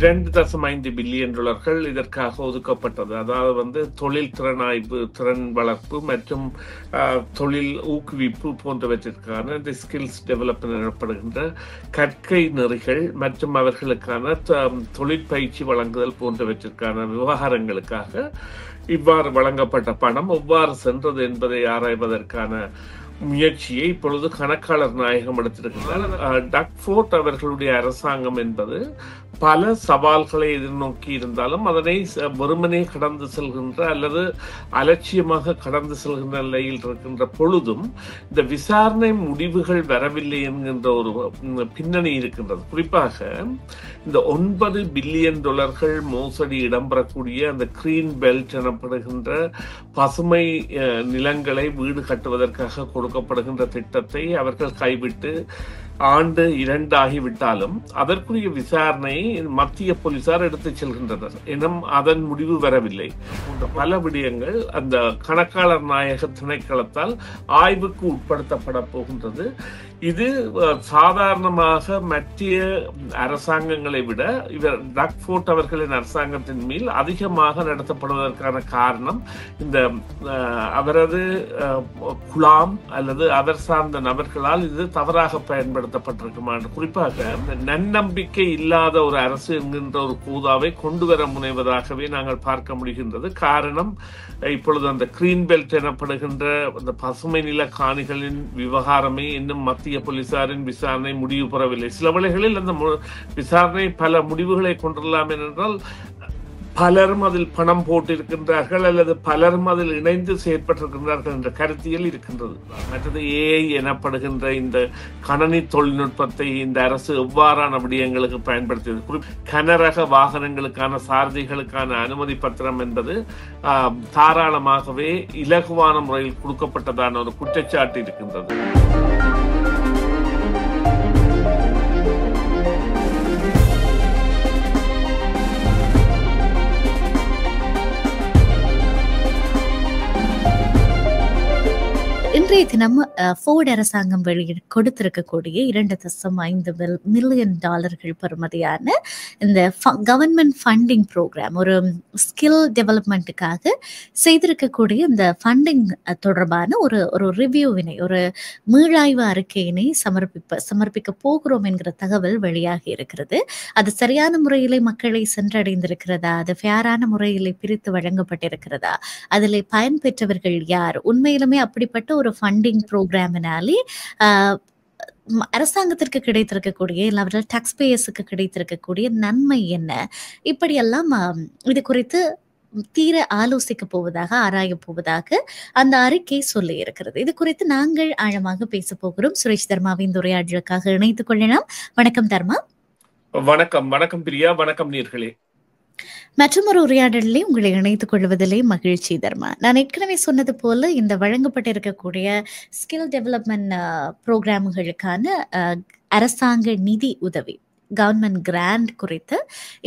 $2.5 billion இதற்காக ஒதுக்கப்பட்டது. அதாவது தொழில் திறனாய்வு, திறன் வளர்ப்பு மற்றும் தொழில் ஊக்குவிப்பு போன்றவற்றிற்கான இந்த ஸ்கில்ஸ் டெவலப்மெண்ட் எனப்படுகின்ற கற்கை நெறிகள் மற்றும் அவர்களுக்கான தொழிற்பயிற்சி வழங்குதல் போன்றவற்றிற்கான விவகாரங்களுக்காக இவ்வாறு வழங்கப்பட்ட பணம் எவ்வாறு சென்றது என்பதை ஆராய்வதற்கான முயற்சியை இப்பொழுது கணக்காளர் நாயகம் எடுத்திருக்கிறார். டக்ஃபோர்ட் அவர்களுடைய அரசாங்கம் என்பது பல சவால்களை எதிர்நோக்கி இருந்தாலும் அதனை வெறுமனே கடந்து செல்கின்ற அல்லது அலட்சியமாக கடந்து செல்கின்ற நிலையில் இருக்கின்ற பொழுதும் இந்த விசாரணை முடிவுகள் வரவில்லை என்கின்ற ஒரு பின்னணி இருக்கின்றது. குறிப்பாக இந்த $9 பில்லியன் மோசடி இடம்பெறக்கூடிய அந்த கிரீன் பெல்ட் எனப்படுகின்ற பசுமை நிலங்களை வீடு கட்டுவதற்காக கொடுக்கப்படுகின்ற திட்டத்தை அவர்கள் கைவிட்டு ஆண்டு 2 ஆகிவிட்டாலும் அதற்குரிய விசாரணை மத்திய போலீசார் எடுத்துச் செல்கின்றனர். எனும் அதன் முடிவு வரவில்லை. பல விடயங்கள் அந்த கணக்காளர் நாயக திணைக்களத்தால் ஆய்வுக்கு உட்படுத்தப்பட போகின்றது. இது சாதாரணமாக மத்திய அரசாங்கங்களை விட இவர் டக்ஃபோர்ட் அவர்களின் அரசாங்கத்தின் மேல் அதிகமாக நடத்தப்படுவதற்கான காரணம் இந்த அவரது குலாம் அல்லது அவர் சார்ந்த நபர்களால் இது தவறாக பயன்படுத்தப்பட்டிருக்குமா. குறிப்பாக நன்னம்பிக்கை இல்லாத ஒரு அரசு என்கின்ற ஒரு கூதாவை கொண்டு வர முனைவதாகவே நாங்கள் பார்க்க முடிகின்றது. காரணம் இப்பொழுது அந்த கிரீன் பெல்ட் எனப்படுகின்ற அந்த பசுமை நில காணிகளின் விவகாரமே இன்னும் மத்திய போலீசாரின் விசாரணை முடிவு பெறவில்லை. சில வேளைகளில் அந்த விசாரணை பல முடிவுகளை கொண்டுள்ளலாம் என்றால் பலரும் அதில் பணம் போட்டிருக்கின்றார்கள் அல்லது பலரும் அதில் இணைந்து செயற்பட்டிருக்கின்றார்கள் என்ற கருத்தியல் இருக்கின்றது. மற்றது AI எனப்படுகின்ற இந்த கணனி தொழில்நுட்பத்தை இந்த அரசு எவ்வாறான விடயங்களுக்கு பயன்படுத்தியது. கனரக வாகனங்களுக்கான சாரதிகளுக்கான அனுமதி பத்திரம் என்பது தாராளமாகவே இலகுவான முறையில் கொடுக்கப்பட்டதான ஒரு குற்றச்சாட்டு இருக்கின்றது. இன்றைய தினம் ஃபோர்ட் அரசாங்கம் கொடுத்திருக்கக்கூடிய $2.5 மில்லியன் பெறுமதியான இந்த கவர்மெண்ட் ஃபண்டிங் ப்ரோக்ராம், ஒரு ஸ்கில் டெவலப்மெண்ட்டுக்காக செய்திருக்கக்கூடிய இந்த ஃபண்டிங் தொடர்பான ஒரு ரிவ்யூவினை, ஒரு மீளாய்வு அறிக்கையினை சமர்ப்பிக்க போகிறோம் என்கிற தகவல் வெளியாகி இருக்கிறது. அது சரியான முறையிலே மக்களை சென்றடைந்திருக்கிறதா, அது ஃபேரான முறையிலே பிரித்து வழங்கப்பட்டிருக்கிறதா, அதில் பயன்பெற்றவர்கள் யார், உண்மையிலுமே அப்படிப்பட்ட ஒரு ஃபண்டிங் ப்ரோக்ராமினாலே அரசாங்கத்திற்கு கிடைத்திருக்கக்கூடிய இல்லாவிட்டால் டாக்ஸ் பேயர்ஸுக்கு கிடைத்திருக்கக்கூடிய நன்மை என்ன, இப்படியெல்லாம் இது குறித்து தீர ஆலோசிக்க போவதாக, ஆராய போவதாக அந்த அறிக்கை சொல்லி இருக்கிறது. இது குறித்து நாங்கள் ஆழமாக பேச போகிறோம். சுரேஷ் தர்மாவின் உரையாடலுக்காக இணைத்துக் கொள்ளலாம். வணக்கம் தர்மா. வணக்கம். வணக்கம் பிரியா. வணக்கம் நேர்களே. மற்றொரு உரையாடலே உங்களை இணைத்துக் கொள்வதிலே மகிழ்ச்சி தர்மா. நான் ஏற்கனவே சொன்னது போல இந்த வழங்கப்பட்டிருக்கக்கூடிய ஸ்கில் டெவலப்மெண்ட் ப்ரோக்ராம்களுக்கான அரசாங்க நிதி உதவி, கவர்மெண்ட் கிராண்ட் குறித்த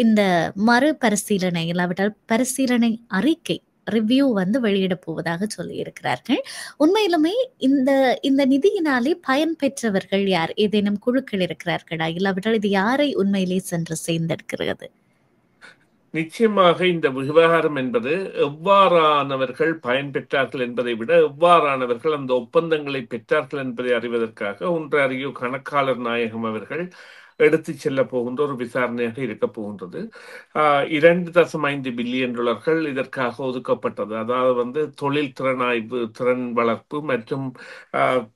இந்த மறுபரிசீலனை இல்லாவிட்டால் பரிசீலனை அறிக்கை ரிவ்யூ வெளியிட போவதாக சொல்லி இருக்கிறார்கள். உண்மையிலுமே இந்த நிதியினாலே பயன் பெற்றவர்கள் யார்? ஏதேனும் குழுக்கள் இருக்கிறார்களா, இல்லாவிட்டால் இது யாரை உண்மையிலே சென்று சேர்ந்திருக்கிறது? நிச்சயமாக இந்த விவகாரம் என்பது எவ்வாறானவர்கள் பயன்பெற்றார்கள் என்பதை விட எவ்வாறானவர்கள் அந்த ஒப்பந்தங்களை பெற்றார்கள் என்பதை அறிவதற்காக ஒன்றாரியோ கணக்காளர் நாயகம் அவர்கள் எடுத்து செல்ல போகின்ற ஒரு விசாரணையாக இருக்க போகின்றது. $2.5 பில்லியன் இதற்காக ஒதுக்கப்பட்டது. அதாவது தொழில் திறனாய்வு, திறன் வளர்ப்பு மற்றும்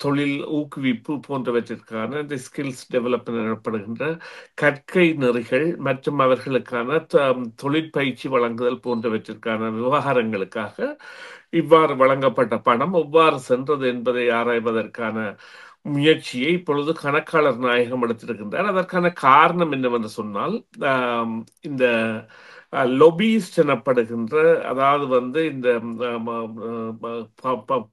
தொழில் ஊக்குவிப்பு போன்றவற்றிற்கான இந்த ஸ்கில்ஸ் டெவலப்மெண்ட் எனப்படுகின்ற கற்கை நெறிகள் மற்றும் அவர்களுக்கான தொழிற்பயிற்சி வழங்குதல் போன்றவற்றிற்கான விவகாரங்களுக்காக இவ்வாறு வழங்கப்பட்ட பணம் எவ்வாறு சென்றது என்பதை ஆராய்வதற்கான முயற்சியை இப்பொழுது கணக்காளர் நாயகம் எடுத்திருக்கின்றார். அதற்கான காரணம் என்னவென்று சொன்னால், இந்த லொபிஸ்ட் எனப்படுகின்ற, அதாவது இந்த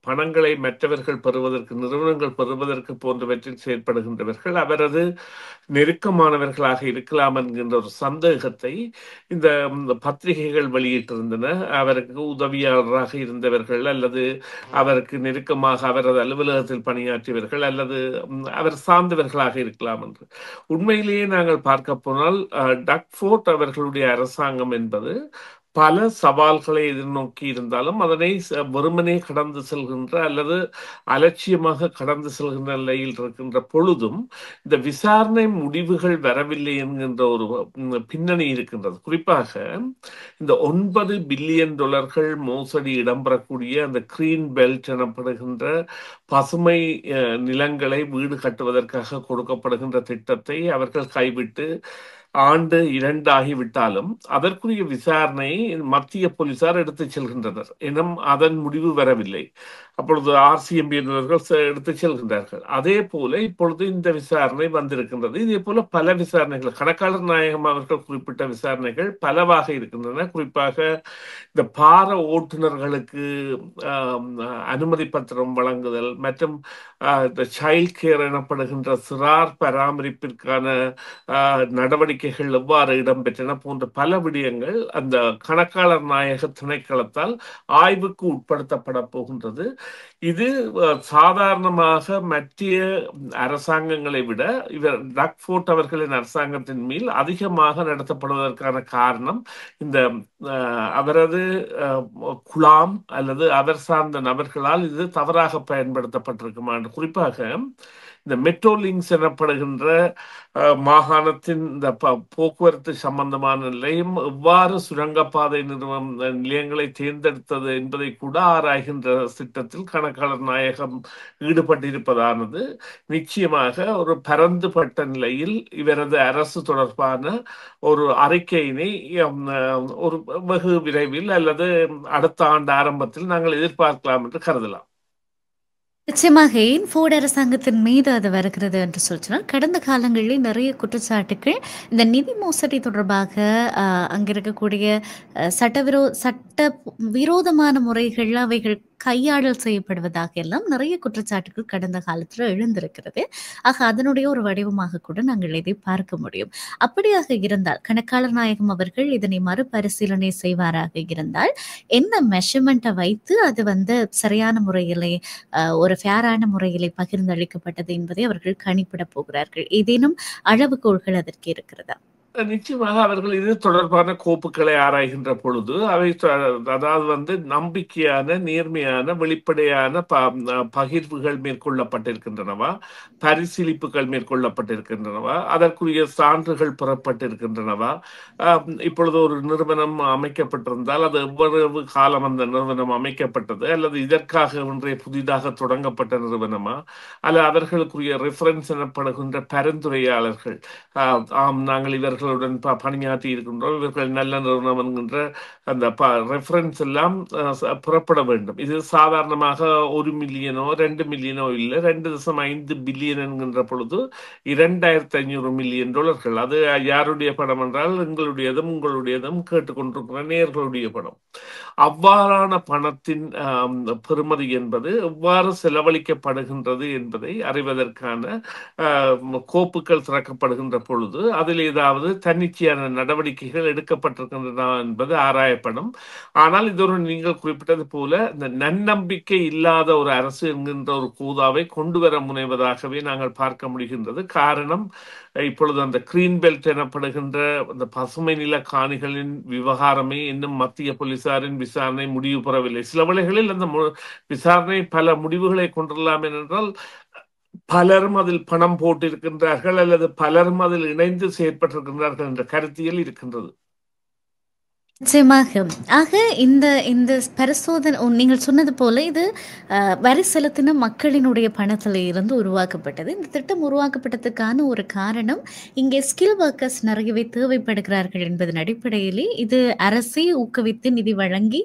பணங்களை மற்றவர்கள் பெறுவதற்கு, நிறுவனங்கள் பெறுவதற்கு போன்றவற்றில் செயற்படுகின்றவர்கள் அவரது நெருக்கமானவர்களாக இருக்கலாம் என்கின்ற ஒரு சந்தேகத்தை இந்த பத்திரிகைகள் வெளியிட்டிருந்தன. அவருக்கு உதவியாளராக இருந்தவர்கள் அல்லது அவருக்கு நெருக்கமாக அவரது அலுவலகத்தில் பணியாற்றியவர்கள் அல்லது அவர் சார்ந்தவர்களாக இருக்கலாம் என்று. உண்மையிலேயே நாங்கள் பார்க்க போனால் டக்ஃபோர்ட் அவர்களுடைய அரசாங்கம் என்பது பல சவால்களை எதிர்நோக்கி இருந்தாலும் அதனை வெறுமனே கடந்து செல்கின்ற அல்லது அலட்சியமாக கடந்து செல்கின்ற நிலையில் இருக்கின்ற பொழுதும் இந்த விசாரணை முடிவுகள் வரவில்லை என்கின்ற ஒரு பின்னணி இருக்கின்றது. குறிப்பாக இந்த $9 பில்லியன் மோசடி இடம்பெறக்கூடிய அந்த கிரீன் பெல்ட் எனப்படுகின்ற பசுமை நிலங்களை வீடு கட்டுவதற்காக கொடுக்கப்படுகின்ற திட்டத்தை அவர்கள் கைவிட்டு ஆண்டு 2 ஆகிவிட்டாலும் அதற்குரிய விசாரணை மத்திய போலீசார் எடுத்துச் செல்கின்றனர். எனும் அதன் முடிவு வரவில்லை. அப்பொழுது RCMP என்பவர்கள் எடுத்துச் செல்கின்றார்கள். அதே போல இப்பொழுது இந்த விசாரணை வந்திருக்கின்றது. இதே போல பல விசாரணைகள், கணக்காளர் நாயகம் அவர்கள் குறிப்பிட்ட விசாரணைகள் பலவாக இருக்கின்றன. குறிப்பாக இந்த பார ஓட்டுநர்களுக்கு அனுமதி பத்திரம் வழங்குதல் மற்றும் இந்த சைல்ட் கேர் எனப்படுகின்ற சிறார் பராமரிப்பிற்கான நடவடிக்கைகள் எவ்வாறு இடம்பெற்றன போன்ற பல விடயங்கள் அந்த கணக்காளர் நாயக திணைக்களத்தால் ஆய்வுக்கு உட்படுத்தப்பட போகின்றது. இது சாதாரணமாக மத்திய அரசாங்கங்களை விட இவர் டக்ஃபோர்ட் அவர்களின் அரசாங்கத்தின் மேல் அதிகமாக நடத்தப்படுவதற்கான காரணம் இந்த அவரது குலாம் அல்லது அவர் சார்ந்த நபர்களால் இது தவறாக பயன்படுத்தப்பட்டிருக்குமா. குறிப்பாக இந்த மெட்ரோலிங்ஸ் எனப்படுகின்ற மாகாணத்தின் இந்த போக்குவரத்து சம்பந்தமான நிலையம் எவ்வாறு சுரங்கப்பாதை நிலையங்களை தேர்ந்தெடுத்தது என்பதை கூட ஆராய்கின்ற திட்டத்தில் கணக்காளர் நாயகம் ஈடுபட்டிருப்பதானது நிச்சயமாக ஒரு பரந்துபட்ட நிலையில் இவரது அரசு தொடர்பான ஒரு அறிக்கையினை ஒரு வெகு விரைவில் அல்லது அடுத்த ஆண்டு ஆரம்பத்தில் நாங்கள் எதிர்பார்க்கலாம் என்று கருதலாம். நிச்சயமாக ஏன் ஃபோர்டு அரசாங்கத்தின் மீது அது வருகிறது என்று சொல்லினால், கடந்த காலங்களில் நிறைய குற்றச்சாட்டுகள் இந்த நிதி மோசடி தொடர்பாக அங்கே இருக்கக்கூடிய சட்ட விரோதமான முறைகள் அவைகள் கையாடல் செய்யப்படுவதாக எல்லாம் நிறைய குற்றச்சாட்டுகள் கடந்த காலத்தில் எழுந்திருக்கிறது. ஆக அதனுடைய ஒரு வடிவமாக கூட நாங்கள் இதை பார்க்க முடியும். அப்படியாக இருந்தால் கணக்காளர் நாயகம் அவர்கள் இதனை மறுபரிசீலனை செய்வாராக இருந்தால் என்ன மெஷர்மெண்ட்டை வைத்து அது சரியான முறையிலே ஒரு ஃபேரான முறையிலே பகிர்ந்தளிக்கப்பட்டது என்பதை அவர்கள் கணிப்பிட போகிறார்கள். ஏதேனும் அளவுகோல்கள் அதற்கு இருக்கிறதா? நிச்சயமாக அவர்கள் இது தொடர்பான கோப்புகளை ஆராய்கின்ற பொழுது அவை அதாவது நம்பிக்கையான, நேர்மையான, வெளிப்படையான பகிர்வுகள் மேற்கொள்ளப்பட்டிருக்கின்றனவா, பரிசீலிப்புகள் மேற்கொள்ளப்பட்டிருக்கின்றனவா, அதற்குரிய சான்றுகள் பெறப்பட்டிருக்கின்றனவா, இப்பொழுது ஒரு நிறுவனம் அமைக்கப்பட்டிருந்தால் அது எவ்வளவு காலம் அந்த நிறுவனம் அமைக்கப்பட்டது, அல்லது இதற்காக ஒன்றே புதிதாக தொடங்கப்பட்ட நிறுவனமா, அல்லது அவர்களுக்குரிய ரெஃபரன்ஸ் எனப்படுகின்ற பரிந்துரையாளர்கள், நாங்கள் இவர்களுடன் பணியாற்றி இருக்கின்றோம், இவர்கள் நல்ல நிறுவனம் என்கின்ற அந்த ரெஃபரன்ஸ் எல்லாம் புறப்பட வேண்டும். இது சாதாரணமாக 1 மில்லியனோ 2 மில்லியனோ இல்லை, 2.5 பில்லியன் என்கின்ற பொழுது $2,500 மில்லியன். அது யாருடைய படம் என்றால் எங்களுடையதும் உங்களுடையதும் கேட்டுக்கொண்டிருக்கிற நேயர்களுடைய படம். அவ்வாறான பணத்தின் பெறுமதி என்பது எவ்வாறு செலவழிக்கப்படுகின்றது என்பதை அறிவதற்கான கோப்புகள் திறக்கப்படுகின்ற பொழுது அதில் ஏதாவது தன்னிச்சையான நடவடிக்கைகள் எடுக்கப்பட்டிருக்கின்றன என்பது ஆராயப்படும். ஆனால் இது ஒரு நீங்கள் குறிப்பிட்டது போல இந்த நன்னம்பிக்கை இல்லாத ஒரு அரசு என்கின்ற ஒரு கூதாவை கொண்டு வர முனைவதாகவே நாங்கள் பார்க்க முடிகின்றது. காரணம், இப்பொழுது அந்த கிரீன் பெல்ட் எனப்படுகின்ற அந்த பசுமை நில காணிகளின் விவகாரமே இன்னும் மத்திய போலீசாரின் விசாரணை முடிவு பெறவில்லை. சில வேளைகளில் அந்த விசாரணை பல முடிவுகளை கொண்டுள்ளலாம் என்றால் பலரும் அதில் பணம் போட்டிருக்கின்றார்கள் அல்லது பலரும் அதில் இணைந்து செயற்பட்டிருக்கின்றார்கள் என்ற கருத்தியல் இருக்கின்றது. நிச்சயமாக. ஆக இந்த பரிசோதனை நீங்கள் சொன்னது போல இது வரி செலுத்தின மக்களினுடைய பணத்தில் இருந்து உருவாக்கப்பட்டது. இந்த திட்டம் உருவாக்கப்பட்டதுக்கான ஒரு காரணம், இங்கே ஸ்கில் ஒர்க்கர்ஸ் நிறையவே தேவைப்படுகிறார்கள் என்பதன் அடிப்படையிலே இது அரசை ஊக்குவித்து நிதி வழங்கி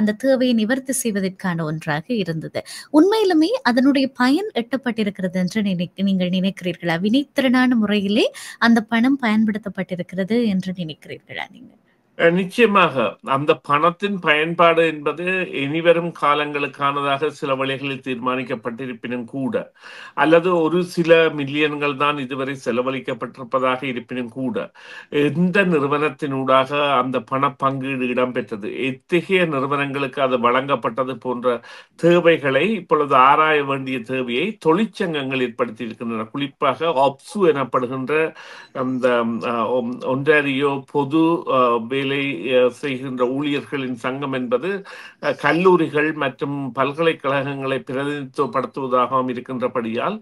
அந்த தேவையை நிவர்த்தி செய்வதற்கான ஒன்றாக இருந்தது. உண்மையிலுமே அதனுடைய பயன் எட்டப்பட்டிருக்கிறது என்று நீங்கள் நினைக்கிறீர்களா? வினைத்திறனான முறையிலே அந்த பணம் பயன்படுத்தப்பட்டிருக்கிறது என்று நினைக்கிறீர்களா நீங்கள்? நிச்சயமாக அந்த பணத்தின் பயன்பாடு என்பது இனிவரும் காலங்களுக்கானதாக சில வழிகளில் தீர்மானிக்கப்பட்டிருப்பினும் கூட, அல்லது ஒரு சில மில்லியன்கள் தான் இதுவரை செலவழிக்கப்பட்டிருப்பதாக இருப்பினும் கூட, எந்த நிறுவனத்தினூடாக அந்த பண பங்கீடு இடம்பெற்றது, எத்தகைய நிறுவனங்களுக்கு அது வழங்கப்பட்டது போன்ற தேவைகளை இப்பொழுது ஆராய வேண்டிய தேவையை தொழிற்சங்கங்கள் ஏற்படுத்தி இருக்கின்றன. குறிப்பாக ஆப்சு எனப்படுகின்ற அந்த ஒன்டாரியோ பொது வேலை செய்கின்ற ஊழியர்களின் சங்கம் என்பது கல்லூரிகள் மற்றும் பல்கலைக்கழகங்களை பிரதிநிதித்துவப்படுத்துவதாகவும் இருக்கின்றபடியால்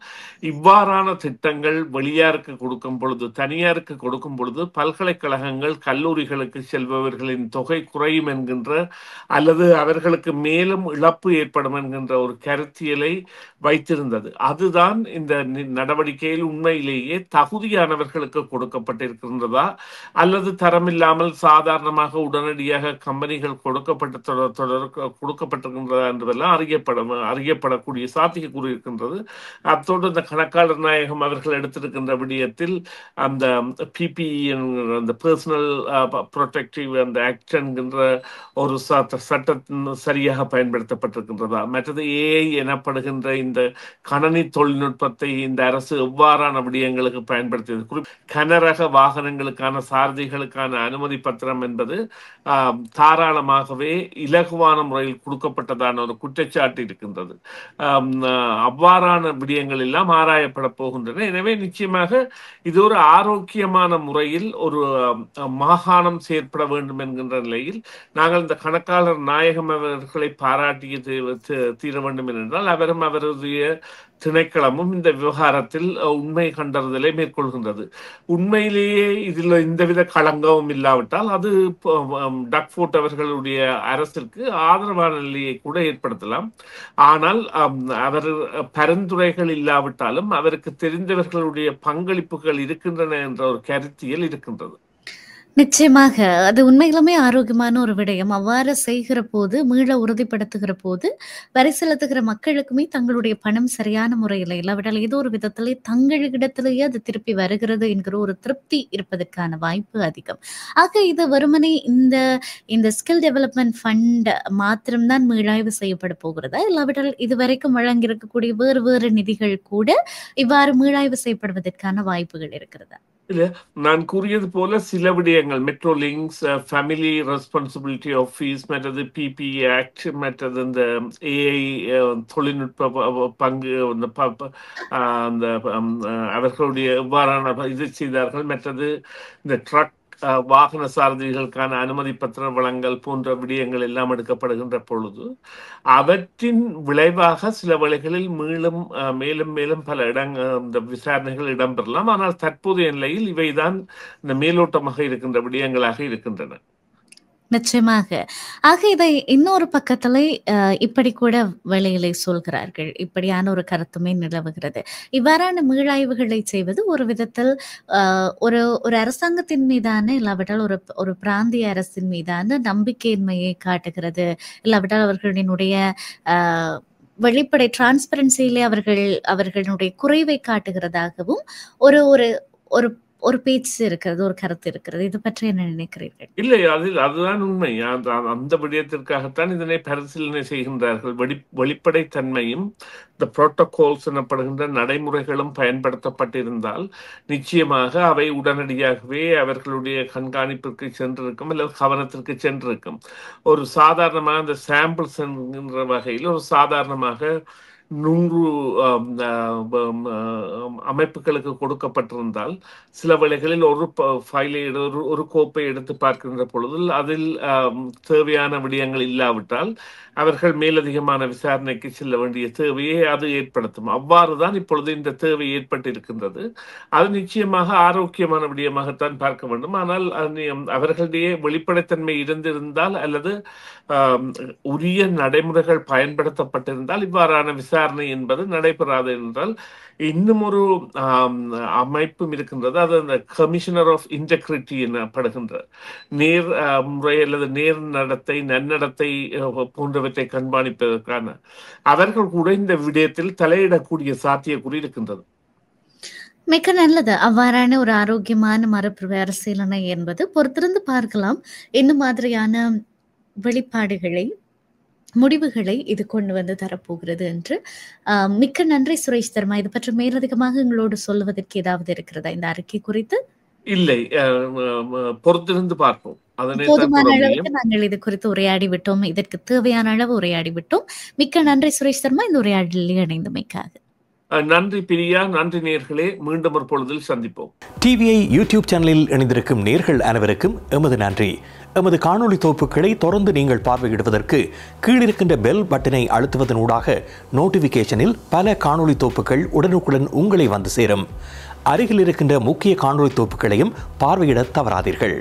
இவ்வாறான திட்டங்கள் வெளியாருக்கு கொடுக்கும் பொழுது, தனியாருக்கு கொடுக்கும் பொழுது பல்கலைக்கழகங்கள் கல்லூரிகளுக்கு செல்பவர்களின் தொகை குறையும் என்கின்ற, அல்லது அவர்களுக்கு மேலும் இழப்பு ஏற்படும் என்கின்ற ஒரு கருத்தியலை வைத்திருந்தது. அதுதான் இந்த நடவடிக்கையில் உண்மையிலேயே தகுதியானவர்களுக்கு கொடுக்கப்பட்டிருக்கின்றதா, அல்லது தரமில்லாமல் சாதாரணமாக உடனடியாக கம்பெனிகள் கொடுக்கப்பட்டிருக்கின்றதா என்றெல்லாம் அறியப்படக்கூடிய சாத்தியக்கூறு இருக்கின்றது. அத்தோடு இந்த கணக்காளர் நாயகம் அவர்கள் எடுத்திருக்கின்ற விடயத்தில் அந்த பிபிஇ அந்த பர்சனல் ப்ரொடெக்டிவ் அந்த ஆக்ட் என்கின்ற ஒரு சட்டம் சரியாக பயன்படுத்தப்பட்டிருக்கின்றதா, மற்றது ஏஐ எனப்படுகின்ற இந்த கணனி தொழில்நுட்பத்தை இந்த அரசு எவ்வாறான விடயங்களுக்கு பயன்படுத்தியது. கனரக வாகனங்களுக்கான சாரதிகளுக்கான அனுமதி பத்திரம் என்பது தாராளமாகவே இலகுவான முறையில் கொடுக்கப்பட்டதான ஒரு குற்றச்சாட்டு இருக்கின்றது. அவ்வாறான விடயங்கள் எல்லாம் ஆராயப்பட போகின்றன. எனவே நிச்சயமாக இது ஒரு ஆரோக்கியமான முறையில் ஒரு மாகாணம் செயற்பட வேண்டும் என்கின்ற நிலையில் நாங்கள் இந்த கணக்காளர் நாயகம் அவர்களை பாராட்டிய தீர வேண்டும் என்றால் அவரும் அவருடைய திணைக்களமும் இந்த விவகாரத்தில் உண்மை கண்டறிதலை மேற்கொள்கின்றது. உண்மையிலேயே இதில் எந்தவித களங்கமும் இல்லாவிட்டால் அது டக்ஃபோர்ட் அவர்களுடைய அரசிற்கு ஆதரவான நிலையை கூட ஏற்படுத்தலாம். ஆனால் அவர் பரிந்துரைகள் இல்லாவிட்டாலும் அவருக்கு தெரிந்தவர்களுடைய பங்களிப்புகள் இருக்கின்றன என்ற ஒரு கருத்தியல் இருக்கின்றது. நிச்சயமாக அது உண்மையிலுமே ஆரோக்கியமான ஒரு விடயம். அவ்வாறு செய்கிற போது, மீள உறுதிப்படுத்துகிற போது, வரி செலுத்துகிற மக்களுக்குமே தங்களுடைய பணம் சரியான முறையில், இல்லாவிட்டால் ஏதோ ஒரு விதத்திலே தங்களிடத்திலேயே அது திருப்பி வருகிறது என்கிற ஒரு திருப்தி இருப்பதற்கான வாய்ப்பு அதிகம். ஆக இது வெறுமனே இந்த ஸ்கில் டெவலப்மெண்ட் ஃபண்ட் மாத்திரம்தான் மீளாய்வு செய்யப்பட போகிறதா, இல்லாவிட்டால் இதுவரைக்கும் வழங்கியிருக்கக்கூடிய வேறு வேறு நிதிகள் கூட இவ்வாறு மீளாய்வு செய்யப்படுவதற்கான வாய்ப்புகள் இருக்கிறதா? இல்ல, நான் கூறியது போல சில விடயங்கள், metro links, family responsibility office, மற்றது பிபி ஆக்ட், மற்றது இந்த ஏஐ தொழில்நுட்ப பங்கு, அந்த அவர்களுடைய எவ்வாறான இது செய்தார்கள், மற்றது இந்த ட்ரக் வாகன சாரதிகளுக்கான அனுமதி பத்திரம் வழங்கல் போன்ற விடயங்கள் எல்லாம் எடுக்கப்படுகின்ற பொழுது அவற்றின் விளைவாக சில வேளைகளில் மேலும் மேலும் பல இந்த விசாரணைகள் இடம்பெறலாம். ஆனால் தற்போதைய நிலையில் இவைதான் இந்த மேலோட்டமாக இருக்கின்ற விடயங்களாக இருக்கின்றன. நிச்சயமாக. ஆக இதை இன்னொரு பக்கத்திலே இப்படி கூட வெளியிலே சொல்கிறார்கள். இப்படியான ஒரு கருத்துமே நிலவுகிறது. இவ்வாறான மீளாய்வுகளை செய்வது ஒரு விதத்தில் ஒரு அரசாங்கத்தின் மீதான, இல்லாவிட்டால் ஒரு பிராந்திய அரசின் மீதான நம்பிக்கையின்மையை காட்டுகிறது. இல்லாவிட்டால் அவர்களினுடைய வெளிப்படை டிரான்ஸ்பரன்சியிலே அவர்களுடைய குறைவை காட்டுகிறதாகவும் ஒரு ஒரு ஒரு பேச்சு இருக்கிறது, ஒரு கருத்து இருக்கிறது. இது பற்றி என்ன நினைக்கிறீர்கள்? இல்லை, அதுதான் உண்மை. அந்த விடயத்திற்காகத்தான் இதனை பரிசீலனை செய்கின்றார்கள். வெளிப்படைத்தன்மையும் இந்த புரோட்டோகால்ஸ் எனப்படுகின்ற நடைமுறைகளும் பயன்படுத்தப்பட்டிருந்தால் நிச்சயமாக அவை உடனடியாகவே அவர்களுடைய கண்காணிப்பிற்கு சென்றிருக்கும், அல்லது கவனத்திற்கு சென்றிருக்கும். ஒரு சாதாரணமாக இந்த சாம்பிள்ஸ் என்கின்ற வகையில் ஒரு சாதாரணமாக 100 அமைப்புகளுக்கு கொடுக்கப்பட்டிருந்தால் சில வேளைகளில் ஒரு ஃபைலை ஒரு கோப்பை எடுத்து பார்க்கின்ற பொழுது அதில் தேவையான விடயங்கள் இல்லாவிட்டால் அவர்கள் மேலதிகமான விசாரணைக்கு செல்ல வேண்டிய தேவையை அது ஏற்படுத்தும். அவ்வாறுதான் இப்பொழுது இந்த தேவை ஏற்பட்டிருக்கின்றது. அது நிச்சயமாக ஆரோக்கியமான விடயமாகத்தான் பார்க்க வேண்டும். ஆனால் அவர்களுடைய வெளிப்படைத்தன்மை இருந்திருந்தால் அல்லது உரிய நடைமுறைகள் பயன்படுத்தப்பட்டிருந்தால் இவ்வாறான விசாரணை என்பது நடைபெறாது. என்றால் இன்னும் ஒரு அமைப்பும் இருக்கின்றது. அது அந்த கமிஷனர் ஆஃப் இன்டெகிரிட்டி எனப்படுகின்ற நேர் முறை அல்லது நேர் நடத்தை, நன்னடத்தை போன்றவற்றை கண்காணிப்பதற்கான அவர்கள் கூட இந்த விடயத்தில் தலையிடக்கூடிய சாத்தியக்கூறு இருக்கின்றது. மிக்க நல்லது. அவ்வாறான ஒரு ஆரோக்கியமான மறுபரிசீலனை என்பது பொறுத்திருந்து பார்க்கலாம். என்ன மாதிரியான வெளிப்பாடுகளை, முடிவுகளை இது கொண்டு வந்து தரப்போகிறது என்று. மிக்க நன்றி சுரேஷ் தர்மா. இது பற்றி மேலதிகமாக எங்களோடு சொல்லுவதற்கு ஏதாவது இருக்கிறதா இந்த அறிக்கை குறித்து? இல்லை, பொறுத்திருந்து பார்ப்போம். போதுமான அளவுக்கு நாங்கள் இது குறித்து உரையாடி விட்டோம். இதற்கு தேவையான அளவு உரையாடி விட்டோம். மிக்க நன்றி சுரேஷ் சர்மா, இந்த உரையாடலில் இணைந்தமைக்காக. நன்றி பிரியா, நன்றி நேர்களே. மீண்டும் ஒரு பொழுதில் சந்திப்போம். டிவிஐ யூடியூப் சேனலில் இணைந்திருக்கும் நேர்கள் அனைவருக்கும் எமது நன்றி. எமது காணொளி தொகுப்புகளை தொடர்ந்து நீங்கள் பார்வையிடுவதற்கு கீழிருக்கின்ற பெல் பட்டனை அழுத்துவதனூடாக நோட்டிபிகேஷனில் பல காணொளி தொகுப்புகள் உடனுக்குடன் உங்களை வந்து சேரும். அருகில் இருக்கின்ற முக்கிய காணொளி தொகுப்புகளையும் பார்வையிட தவறாதீர்கள்.